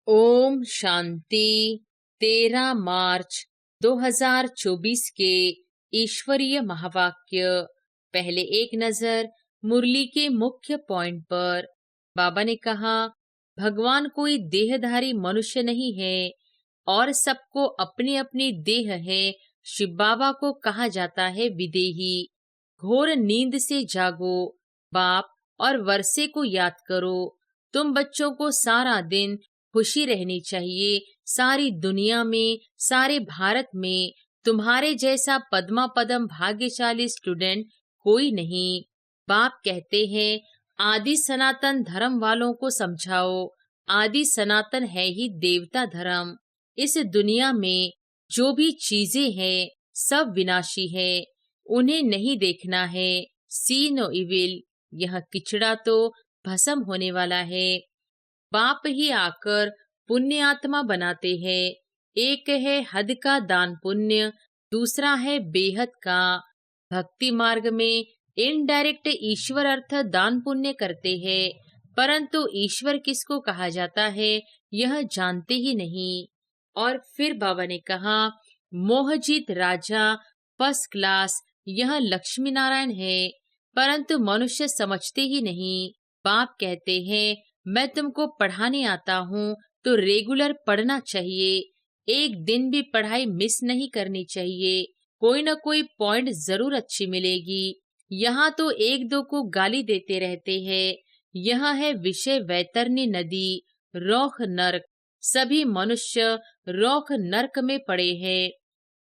ओम शांति। 13 मार्च 2024 के ईश्वरीय महावाक्य। पहले एक नजर मुरली के मुख्य पॉइंट पर। बाबा ने कहा, भगवान कोई देहधारी मनुष्य नहीं है और सबको अपनी अपनी देह है। शिव बाबा को कहा जाता है विदेही। घोर नींद से जागो, बाप और वर्षे को याद करो। तुम बच्चों को सारा दिन खुशी रहनी चाहिए। सारी दुनिया में, सारे भारत में तुम्हारे जैसा पद्मा पदम भाग्यशाली स्टूडेंट कोई नहीं। बाप कहते हैं, आदि सनातन धर्म वालों को समझाओ। आदि सनातन है ही देवता धर्म। इस दुनिया में जो भी चीजें हैं सब विनाशी है, उन्हें नहीं देखना है। सी नो इविल, यह किचड़ा तो भस्म होने वाला है। बाप ही आकर पुण्य आत्मा बनाते हैं। एक है हद का दान पुण्य, दूसरा है बेहद का। भक्ति मार्ग में इनडायरेक्ट ईश्वर अर्थ दान पुण्य करते हैं, परंतु ईश्वर किसको कहा जाता है यह जानते ही नहीं। और फिर बाबा ने कहा, मोहजीत राजा फर्स्ट क्लास यह लक्ष्मी नारायण है, परंतु मनुष्य समझते ही नहीं। बाप कहते हैं, मैं तुमको पढ़ाने आता हूँ तो रेगुलर पढ़ना चाहिए। एक दिन भी पढ़ाई मिस नहीं करनी चाहिए। कोई न कोई पॉइंट जरूर अच्छी मिलेगी। यहाँ तो एक दो को गाली देते रहते हैं। यह है विषय वैतरणी नदी, रौख नर्क। सभी मनुष्य रौख नर्क में पड़े हैं।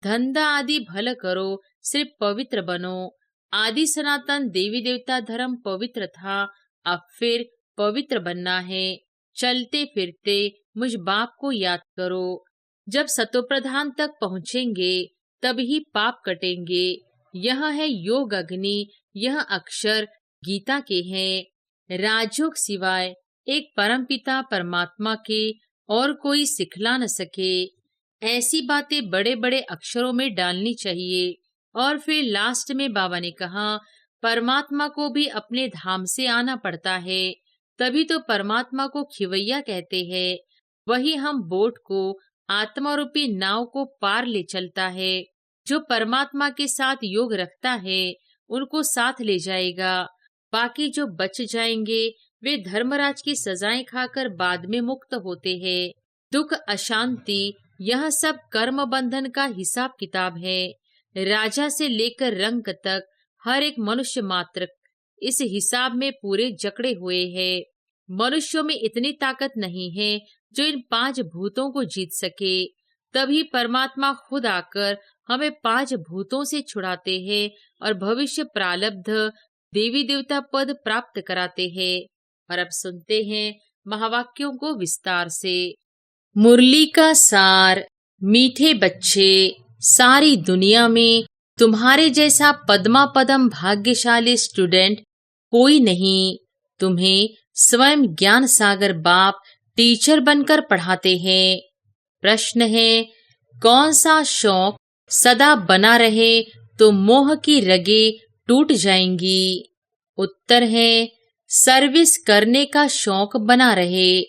धंधा आदि भल करो, सिर्फ पवित्र बनो। आदि सनातन देवी देवता धर्म पवित्र था, अब फिर पवित्र बनना है। चलते फिरते मुझ बाप को याद करो। जब सतोप्रधान तक पहुँचेंगे तब ही पाप कटेंगे। यह है योग अग्नि, यह अक्षर गीता के हैं। राजयोग सिवाय एक परमपिता परमात्मा के और कोई सिखला न सके। ऐसी बातें बड़े बड़े अक्षरों में डालनी चाहिए। और फिर लास्ट में बाबा ने कहा, परमात्मा को भी अपने धाम से आना पड़ता है, तभी तो परमात्मा को खिवैया कहते हैं। वही हम बोट को, आत्मा रूपी नाव को पार ले चलता है। जो परमात्मा के साथ योग रखता है उनको साथ ले जाएगा। बाकी जो बच जाएंगे वे धर्मराज की सजाएं खाकर बाद में मुक्त होते हैं। दुख, अशांति, यह सब कर्म बंधन का हिसाब किताब है। राजा से लेकर रंक तक हर एक मनुष्य मात्र इस हिसाब में पूरे जकड़े हुए हैं। मनुष्यों में इतनी ताकत नहीं है जो इन 5 भूतों को जीत सके। तभी परमात्मा खुद आकर हमें 5 भूतों से छुड़ाते हैं और भविष्य प्रारब्ध देवी देवता पद प्राप्त कराते हैं। और अब सुनते हैं महावाक्यों को विस्तार से। मुरली का सार। मीठे बच्चे, सारी दुनिया में तुम्हारे जैसा पद्मा पदम भाग्यशाली स्टूडेंट कोई नहीं। तुम्हें स्वयं ज्ञान सागर बाप टीचर बनकर पढ़ाते हैं। प्रश्न है, कौन सा शौक सदा बना रहे तो मोह की रगें टूट जाएंगी? उत्तर है, सर्विस करने का शौक बना रहे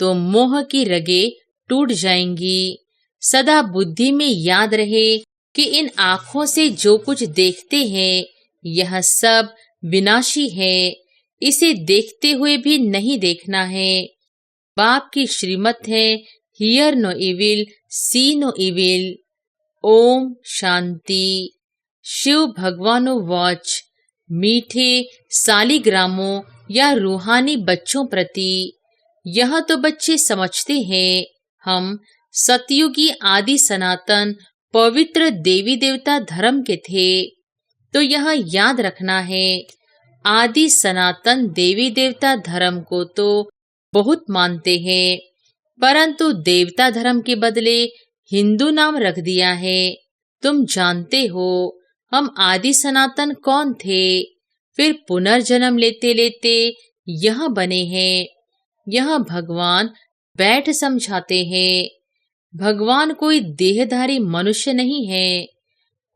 तो मोह की रगें टूट जाएंगी। सदा बुद्धि में याद रहे कि इन आँखों से जो कुछ देखते हैं यह सब विनाशी है। इसे देखते हुए भी नहीं देखना है। बाप की श्रीमत है, hear no evil, see no evil. ओम शांति। शिव भगवानो वॉच। मीठे सालिग्रामों या रूहानी बच्चों प्रति, यह तो बच्चे समझते हैं हम सतयुगी आदि सनातन पवित्र देवी देवता धर्म के थे। तो यह याद रखना है, आदि सनातन देवी देवता धर्म को तो बहुत मानते हैं, परंतु देवता धर्म के बदले हिंदू नाम रख दिया है। तुम जानते हो हम आदि सनातन कौन थे, फिर पुनर्जन्म लेते लेते यह बने हैं। यह भगवान बैठ समझाते हैं। भगवान कोई देहधारी मनुष्य नहीं है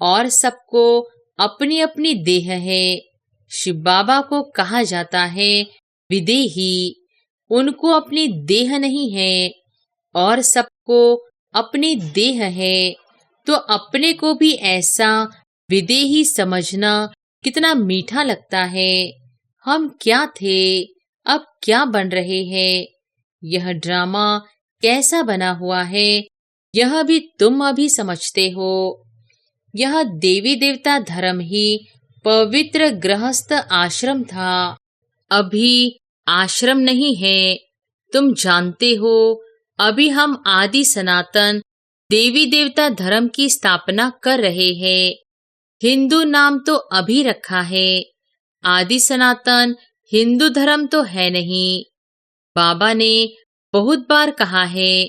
और सबको अपनी अपनी देह है। शिव बाबा को कहा जाता है विदेही। उनको अपनी देह नहीं है। और सबको अपनी देह है, तो अपने को भी ऐसा विदेही समझना कितना मीठा लगता है। हम क्या थे, अब क्या बन रहे हैं। यह ड्रामा कैसा बना हुआ है, यह भी तुम अभी समझते हो। यह देवी देवता धर्म ही पवित्र गृहस्थ आश्रम था, अभी आश्रम नहीं है। तुम जानते हो, अभी हम आदि सनातन देवी देवता धर्म की स्थापना कर रहे हैं। हिंदू नाम तो अभी रखा है, आदि सनातन हिंदू धर्म तो है नहीं। बाबा ने बहुत बार कहा है,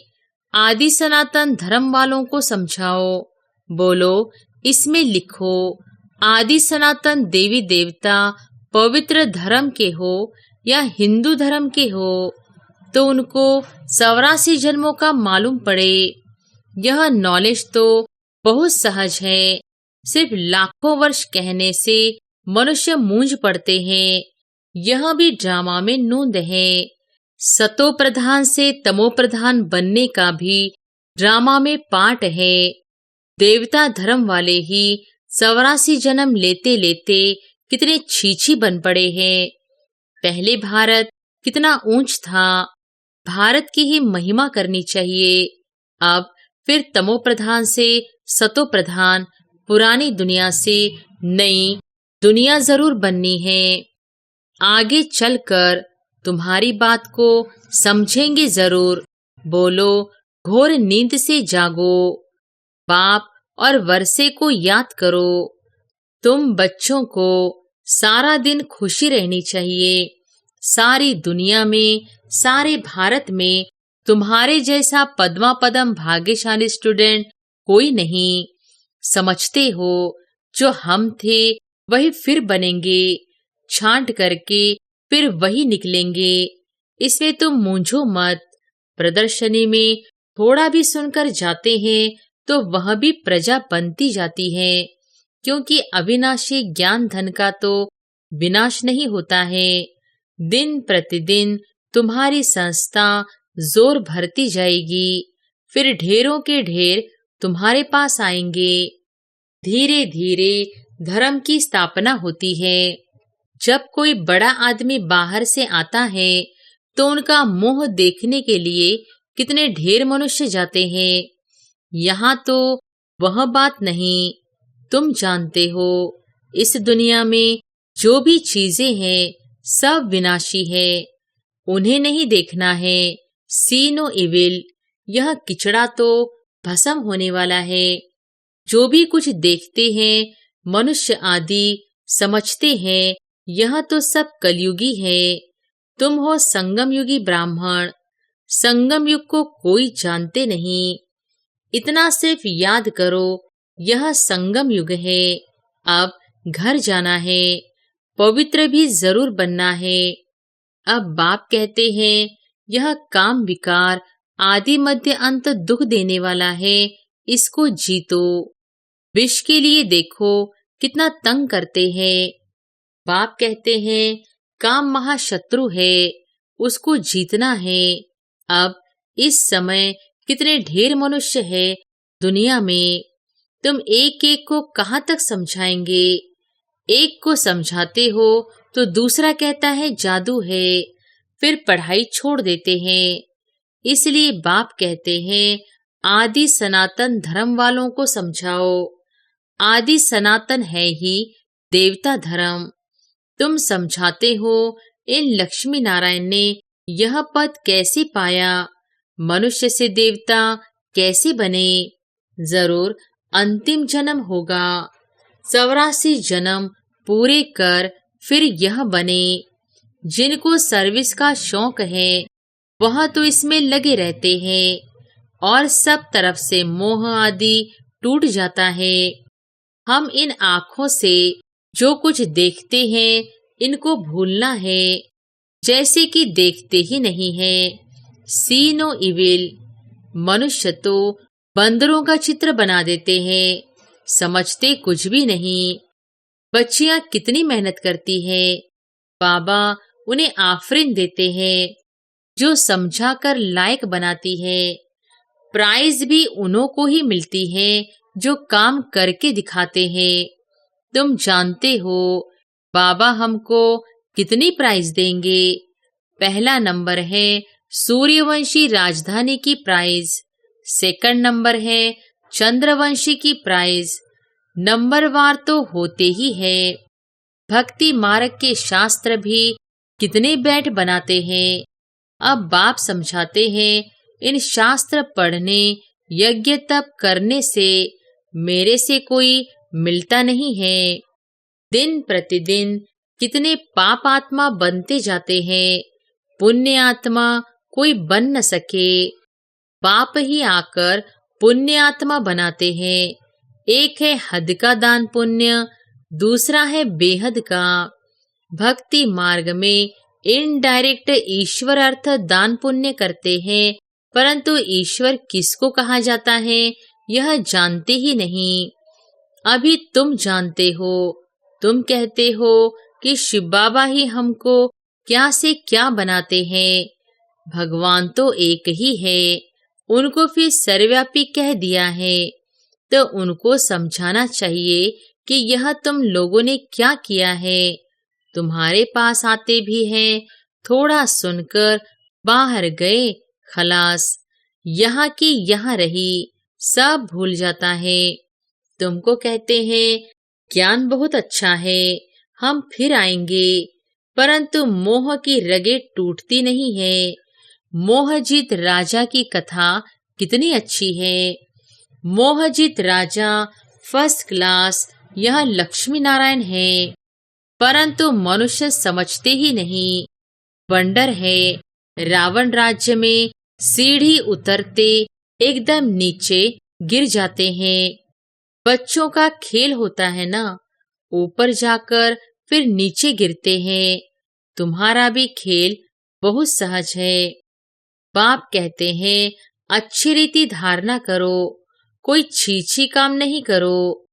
आदि सनातन धर्म वालों को समझाओ, बोलो इसमें लिखो, आदि सनातन देवी देवता पवित्र धर्म के हो या हिंदू धर्म के हो, तो उनको 84 जन्मों का मालूम पड़े। यह नॉलेज तो बहुत सहज है, सिर्फ लाखों वर्ष कहने से मनुष्य मूंझ पड़ते हैं। यह भी ड्रामा में नूंद है। सतो प्रधान से तमो प्रधान बनने का भी ड्रामा में पार्ट है। देवता धर्म वाले ही 84 जन्म लेते लेते कितने छीछी बन पड़े हैं। पहले भारत कितना ऊंच था, भारत की ही महिमा करनी चाहिए। अब फिर तमो प्रधान से सतो प्रधान, पुरानी दुनिया से नई दुनिया जरूर बननी है। आगे चलकर तुम्हारी बात को समझेंगे जरूर। बोलो घोर नींद से जागो, बाप और वर्षे को याद करो। तुम बच्चों को सारा दिन खुशी रहनी चाहिए। सारी दुनिया में, सारे भारत में तुम्हारे जैसा पद्मा पदम भाग्यशाली स्टूडेंट कोई नहीं। समझते हो, जो हम थे वही फिर बनेंगे, छांट करके फिर वही निकलेंगे। इसमें तुम मूंझो मत। प्रदर्शनी में थोड़ा भी सुनकर जाते हैं तो वह भी प्रजा बनती जाती है, क्योंकि अविनाशी ज्ञान धन का तो विनाश नहीं होता है। दिन प्रतिदिन तुम्हारी संस्था जोर भरती जाएगी, फिर ढेरों के ढेर तुम्हारे पास आएंगे। धीरे धीरे धर्म की स्थापना होती है। जब कोई बड़ा आदमी बाहर से आता है तो उनका मुंह देखने के लिए कितने ढेर मनुष्य जाते हैं। यहाँ तो वह बात नहीं। तुम जानते हो, इस दुनिया में जो भी चीजें हैं सब विनाशी है, उन्हें नहीं देखना है। सी नो इविल, यह किचड़ा तो भस्म होने वाला है। जो भी कुछ देखते हैं मनुष्य आदि समझते हैं यह तो सब कलयुगी है। तुम हो संगम युगी ब्राह्मण, संगम युग को कोई जानते नहीं। इतना सिर्फ याद करो, यह संगम युग है। अब घर जाना है, पवित्र भी जरूर बनना है। अब बाप कहते हैं, यह काम विकार आदि मध्य अंत दुख देने वाला है, इसको जीतो। विष के लिए देखो कितना तंग करते हैं। बाप कहते हैं, काम महाशत्रु है, उसको जीतना है। अब इस समय कितने ढेर मनुष्य है दुनिया में, तुम एक एक को कहाँ तक समझाएंगे। एक को समझाते हो तो दूसरा कहता है जादू है, फिर पढ़ाई छोड़ देते हैं। इसलिए बाप कहते हैं, आदि सनातन धर्म वालों को समझाओ। आदि सनातन है ही देवता धर्म। तुम समझाते हो, इन लक्ष्मी नारायण ने यह पद कैसे पाया, मनुष्य से देवता कैसे बने। जरूर अंतिम जन्म होगा, 84 जन्म पूरे कर फिर यह बने। जिनको सर्विस का शौक है वह तो इसमें लगे रहते हैं, और सब तरफ से मोह आदि टूट जाता है। हम इन आँखों से जो कुछ देखते हैं इनको भूलना है, जैसे कि देखते ही नहीं है। सी नो इविल, मनुष्य तो बंदरों का चित्र बना देते हैं, समझते कुछ भी नहीं। बच्चियां कितनी मेहनत करती हैं, बाबा उन्हें आफरीन देते हैं, जो समझाकर लायक बनाती है। प्राइज भी उन्हों को ही मिलती है जो काम करके दिखाते हैं। तुम जानते हो बाबा हमको कितनी प्राइज देंगे? पहला नंबर है सूर्यवंशी राजधानी की प्राइज, सेकंड नंबर है चंद्रवंशी की प्राइज। नंबरवार तो होते ही है। भक्ति मार्ग के शास्त्र भी कितने बैठ बनाते हैं। अब बाप समझाते हैं, इन शास्त्र पढ़ने, यज्ञ तप करने से मेरे से कोई मिलता नहीं है। दिन प्रतिदिन कितने पाप आत्मा बनते जाते हैं, पुण्य आत्मा कोई बन न सके। पाप ही आकर पुण्य आत्मा बनाते हैं। एक है हद का दान पुण्य, दूसरा है बेहद का। भक्ति मार्ग में इनडायरेक्ट ईश्वर अर्थ दान पुण्य करते हैं, परंतु ईश्वर किसको कहा जाता है यह जानते ही नहीं। अभी तुम जानते हो। तुम कहते हो कि शिव बाबा ही हमको क्या से क्या बनाते हैं। भगवान तो एक ही है, उनको फिर सर्वव्यापी कह दिया है, तो उनको समझाना चाहिए कि यह तुम लोगों ने क्या किया है। तुम्हारे पास आते भी हैं, थोड़ा सुनकर बाहर गए, खलास। यहाँ की यहाँ रही, सब भूल जाता है। तुमको कहते हैं ज्ञान बहुत अच्छा है, हम फिर आएंगे, परंतु मोह की रगे टूटती नहीं है। मोहजीत राजा की कथा कितनी अच्छी है। मोहजीत राजा फर्स्ट क्लास यह लक्ष्मी नारायण है, परंतु मनुष्य समझते ही नहीं। वंडर है, रावण राज्य में सीढ़ी उतरते एकदम नीचे गिर जाते हैं। बच्चों का खेल होता है ना, ऊपर जाकर फिर नीचे गिरते हैं। तुम्हारा भी खेल बहुत सहज है। बाप कहते हैं अच्छी रीति धारणा करो, कोई छीछी काम नहीं करो।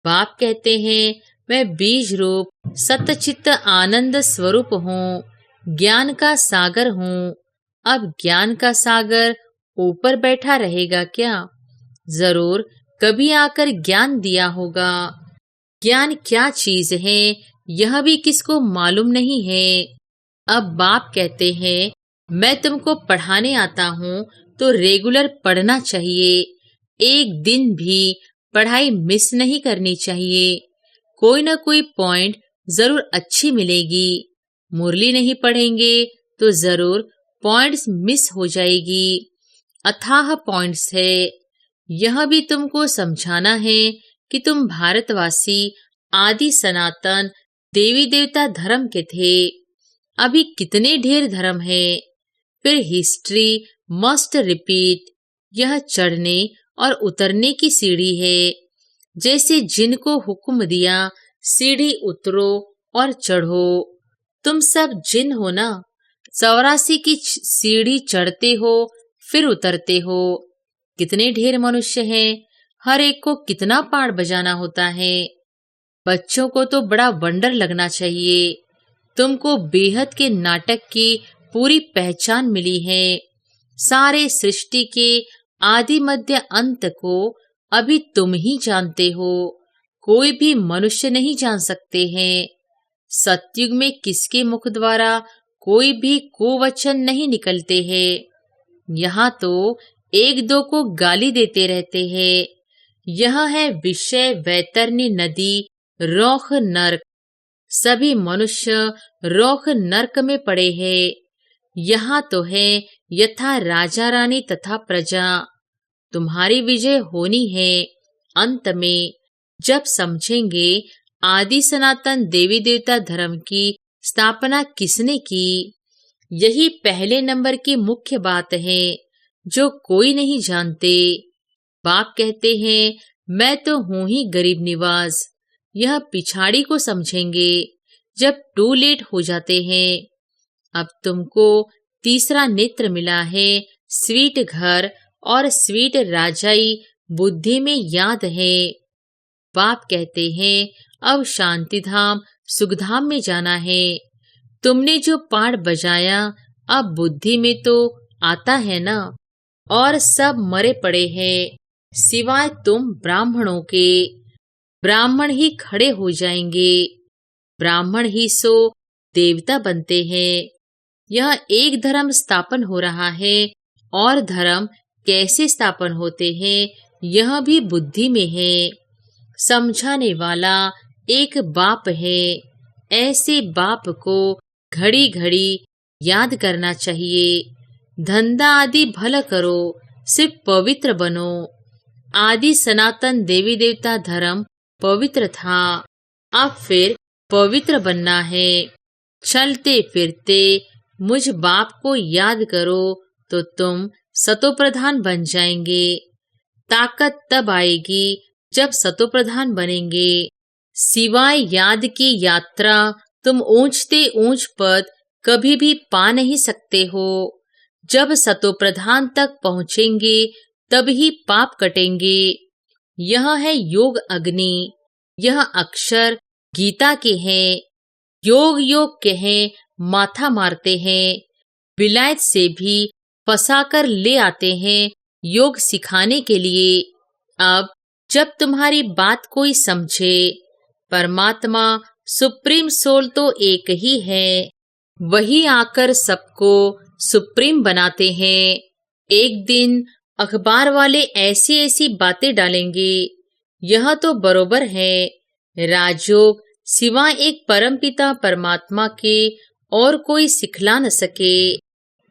बाप कहते हैं मैं बीज रूप सतचित्त आनंद स्वरूप हूँ, ज्ञान का सागर हूँ। अब ज्ञान का सागर ऊपर बैठा रहेगा क्या? जरूर कभी आकर ज्ञान दिया होगा। ज्ञान क्या चीज है यह भी किसको मालूम नहीं है। अब बाप कहते हैं मैं तुमको पढ़ाने आता हूँ तो रेगुलर पढ़ना चाहिए, एक दिन भी पढ़ाई मिस नहीं करनी चाहिए। कोई ना कोई पॉइंट जरूर अच्छी मिलेगी। मुरली नहीं पढ़ेंगे तो जरूर पॉइंट्स मिस हो जाएगी। अथाह पॉइंट्स है। यह भी तुमको समझाना है कि तुम भारतवासी आदि सनातन देवी देवता धर्म के थे। अभी कितने ढेर धर्म है। फिर हिस्ट्री मस्ट रिपीट। यह चढ़ने और उतरने की सीढ़ी है। जैसे जिनको हुक्म दिया सीढ़ी उतरो और चढ़ो। तुम सब जिन हो ना, 84 की सीढ़ी चढ़ते हो फिर उतरते हो। कितने ढेर मनुष्य हैं, हर एक को कितना पाठ बजाना होता है। बच्चों को तो बड़ा वंडर लगना चाहिए। तुमको बेहद के नाटक की पूरी पहचान मिली है। सारे सृष्टि के आदि मध्य अंत को अभी तुम ही जानते हो, कोई भी मनुष्य नहीं जान सकते हैं। सतयुग में किसके मुख द्वारा कोई भी कुवचन नहीं निकलते हैं। यहाँ तो एक दो को गाली देते रहते हैं। यह है विषय वैतरणी नदी, रोख नरक। सभी मनुष्य रोख नरक में पड़े हैं। यहाँ तो है यथा राजा रानी तथा प्रजा। तुम्हारी विजय होनी है। अंत में जब समझेंगे आदि सनातन देवी देवता धर्म की स्थापना किसने की, यही पहले नंबर की मुख्य बात है जो कोई नहीं जानते। बाप कहते हैं मैं तो हूं ही गरीब निवाज। यह पिछाड़ी को समझेंगे जब टू लेट हो जाते हैं। अब तुमको तीसरा नेत्र मिला है, स्वीट घर और स्वीट राजाई बुद्धि में याद है। बाप कहते हैं अब शांति धाम सुखधाम में जाना है। तुमने जो पाठ बजाया अब बुद्धि में तो आता है ना। और सब मरे पड़े हैं सिवाय तुम ब्राह्मणों के। ब्राह्मण ही खड़े हो जाएंगे, ब्राह्मण ही सो देवता बनते हैं। यह एक धर्म स्थापन हो रहा है और धर्म कैसे स्थापन होते हैं यह भी बुद्धि में है। समझाने वाला एक बाप है, ऐसे बाप को घड़ी घड़ी याद करना चाहिए। धंधा आदि भला करो, सिर्फ पवित्र बनो। आदि सनातन देवी देवता धर्म पवित्र था, अब फिर पवित्र बनना है। चलते फिरते मुझ बाप को याद करो तो तुम सतोप्रधान बन जाएंगे। ताकत तब आएगी जब सतोप्रधान बनेंगे। सिवाय याद की यात्रा तुम ऊंचते ऊंच पद कभी भी पा नहीं सकते हो। जब सतोप्रधान तक पहुंचेंगे तब ही पाप कटेंगे। यह है योग अग्नि, यह अक्षर गीता के हैं। योग योग कहे माथा मारते हैं, विलायत से भी फंसाकर ले आते हैं योग सिखाने के लिए। अब जब तुम्हारी बात कोई समझे, परमात्मा सुप्रीम सोल तो एक ही है, वही आकर सबको सुप्रीम बनाते हैं। एक दिन अखबार वाले ऐसी ऐसी बातें डालेंगे, यह तो बरोबर है। राजयोग सिवाय एक परमपिता परमात्मा के और कोई सिखला न सके।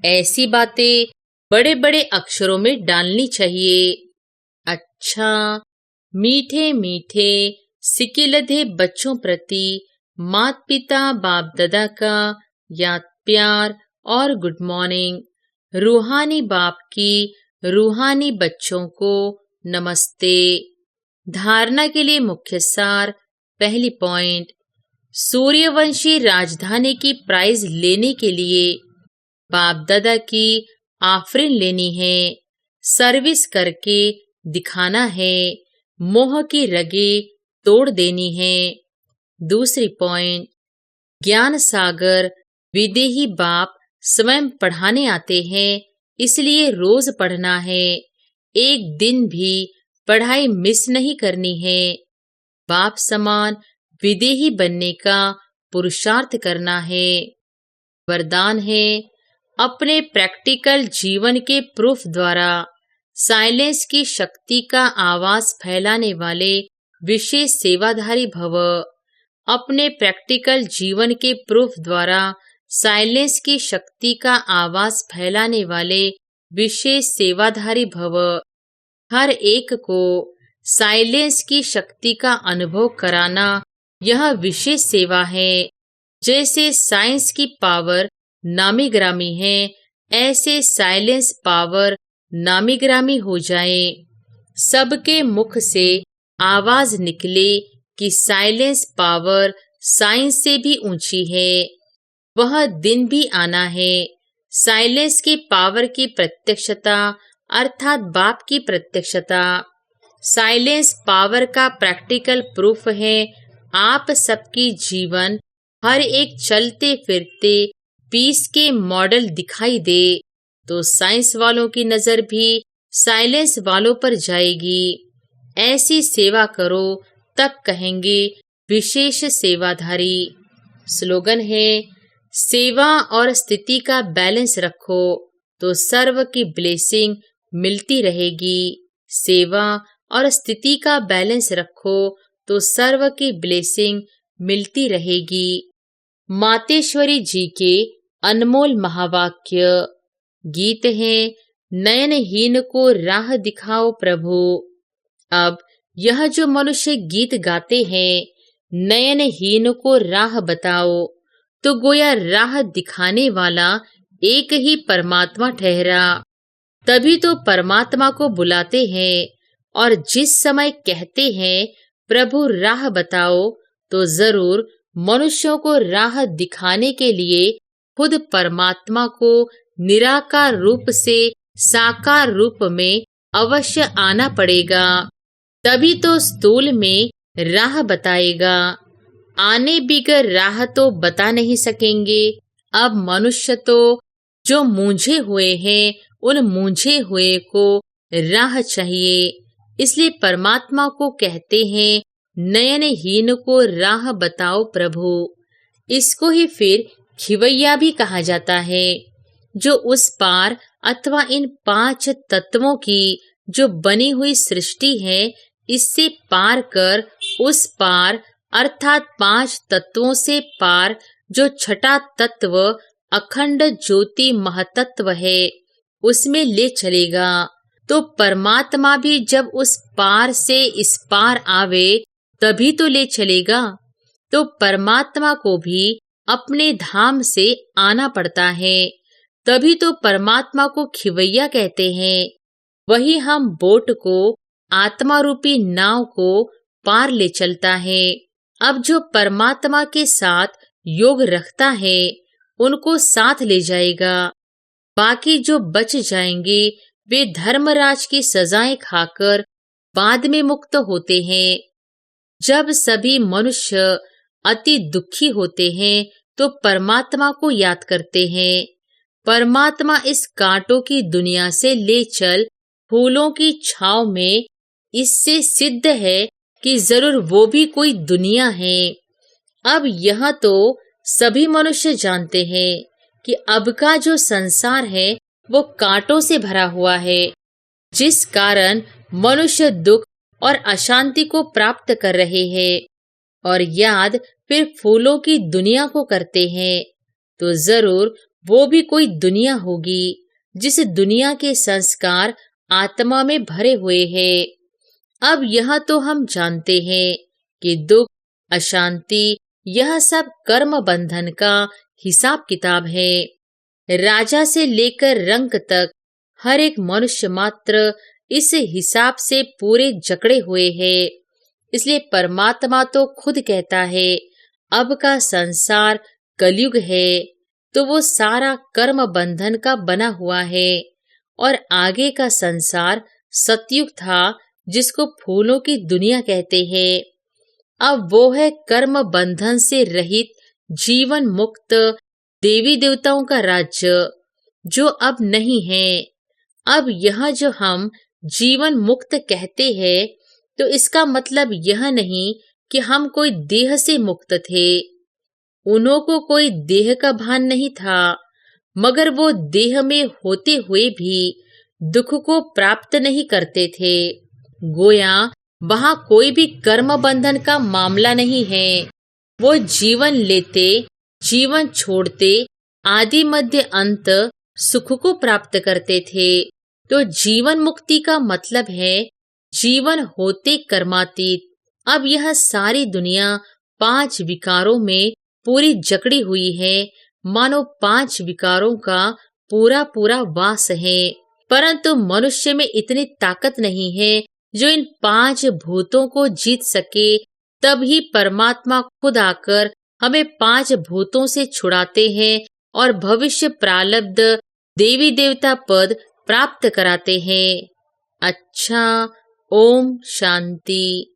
ऐसी बातें बड़े बड़े अक्षरों में डालनी चाहिए। अच्छा, मीठे मीठे सिकिलधे बच्चों प्रति माता पिता बाप दादा का याद प्यार और गुड मॉर्निंग। रूहानी बाप की रूहानी बच्चों को नमस्ते। धारणा के लिए मुख्य सार। पहली पॉइंट, सूर्यवंशी राजधानी की प्राइज लेने के लिए बाप दादा की आफरीन लेनी है, सर्विस करके दिखाना है, मोह की रगे तोड़ देनी है। दूसरी पॉइंट, ज्ञान सागर विदेही बाप स्वयं पढ़ाने आते हैं, इसलिए रोज पढ़ना है। एक दिन भी पढ़ाई मिस नहीं करनी है। बाप समान विदेही बनने का पुरुषार्थ करना है। वरदान है, अपने प्रैक्टिकल जीवन के प्रूफ द्वारा साइलेंस की शक्ति का आवाज फैलाने वाले विशेष सेवाधारी भव। अपने प्रैक्टिकल जीवन के प्रूफ द्वारा साइलेंस की शक्ति का आवाज फैलाने वाले विशेष सेवाधारी भव। हर एक को साइलेंस की शक्ति का अनुभव कराना यह विशेष सेवा है। जैसे साइंस की पावर नामी ग्रामी है, ऐसे साइलेंस पावर नामी ग्रामी हो जाए। सबके मुख से आवाज निकले कि साइलेंस पावर साइंस से भी ऊंची है। वह दिन भी आना है। साइलेंस की पावर की प्रत्यक्षता अर्थात बाप की प्रत्यक्षता साइलेंस पावर का प्रैक्टिकल प्रूफ है। आप सबकी जीवन हर एक चलते फिरते पीस के मॉडल दिखाई दे तो साइंस वालों की नजर भी साइलेंस वालों पर जाएगी। ऐसी सेवा करो तब कहेंगे विशेष सेवाधारी। स्लोगन है, सेवा और स्थिति का बैलेंस रखो तो सर्व की ब्लेसिंग मिलती रहेगी। सेवा और स्थिति का बैलेंस रखो तो सर्व की ब्लेसिंग मिलती रहेगी। मातेश्वरी जी के अनमोल महावाक्य। गीत है, नयनहीन को राह दिखाओ प्रभु। अब यह जो मनुष्य गीत गाते हैं, नयनहीन को राह बताओ, तो गोया राह दिखाने वाला एक ही परमात्मा ठहरा। तभी तो परमात्मा को बुलाते हैं और जिस समय कहते हैं प्रभु राह बताओ, तो जरूर मनुष्यों को राह दिखाने के लिए खुद परमात्मा को निराकार रूप से साकार रूप में अवश्य आना पड़ेगा। तभी तो स्थूल में राह बताएगा। आने बिगर राह तो बता नहीं सकेंगे। अब मनुष्य तो जो मूंझे हुए हैं उन मूंझे हुए को राह चाहिए। इसलिए परमात्मा को कहते हैं, नयनहीन को राह बताओ प्रभु। इसको ही फिर खिवैया भी कहा जाता है, जो उस पार अथवा इन 5 तत्वों की जो बनी हुई सृष्टि है, इससे पार कर उस पार अर्थात 5 तत्वों से पार जो छठा तत्व अखंड ज्योति महतत्व है, उसमें ले चलेगा। तो परमात्मा भी जब उस पार से इस पार आवे तभी तो ले चलेगा। तो परमात्मा को भी अपने धाम से आना पड़ता है, तभी तो परमात्मा को खिवैया कहते हैं। वही हम बोट को, आत्मा रूपी नाव को पार ले चलता है। अब जो परमात्मा के साथ योग रखता है, उनको साथ ले जाएगा। बाकी जो बच जाएंगे वे धर्मराज की सजाएं खाकर बाद में मुक्त होते हैं। जब सभी मनुष्य अति दुखी होते हैं तो परमात्मा को याद करते हैं। परमात्मा इस कांटों की दुनिया से ले चल फूलों की छांव में, इससे सिद्ध है कि जरूर वो भी कोई दुनिया है। अब यह तो सभी मनुष्य जानते हैं कि अब का जो संसार है वो कांटों से भरा हुआ है, जिस कारण मनुष्य दुख और अशांति को प्राप्त कर रहे हैं और याद फिर फूलों की दुनिया को करते हैं। तो जरूर वो भी कोई दुनिया होगी जिस दुनिया के संस्कार आत्मा में भरे हुए हैं। अब यह तो हम जानते हैं कि दुख, अशांति, यह सब कर्म बंधन का हिसाब किताब है। राजा से लेकर रंक तक हर एक मनुष्य मात्र इस हिसाब से पूरे जकड़े हुए हैं। इसलिए परमात्मा तो खुद कहता है, अब का संसार कलयुग है, तो वो सारा कर्म बंधन का बना हुआ है। और आगे का संसार सतयुग था, जिसको फूलों की दुनिया कहते हैं। अब वो है कर्म बंधन से रहित जीवन मुक्त देवी देवताओं का राज्य, जो अब नहीं है। अब यह जो हम जीवन मुक्त कहते हैं, तो इसका मतलब यह नहीं कि हम कोई देह से मुक्त थे। उन्हों को कोई देह का भान नहीं था, मगर वो देह में होते हुए भी दुख को प्राप्त नहीं करते थे। गोया वहां कोई भी कर्म बंधन का मामला नहीं है। वो जीवन लेते, जीवन छोड़ते, आदि मध्य अंत सुख को प्राप्त करते थे। तो जीवन मुक्ति का मतलब है जीवन होते कर्मातीत। अब यह सारी दुनिया 5 विकारों में पूरी जकड़ी हुई है, मानो 5 विकारों का पूरा पूरा वास है। परंतु मनुष्य में इतनी ताकत नहीं है जो इन 5 भूतों को जीत सके। तब ही परमात्मा खुद आकर हमें 5 भूतों से छुड़ाते हैं और भविष्य प्रारब्ध देवी देवता पद प्राप्त कराते हैं। अच्छा, ओम शांति।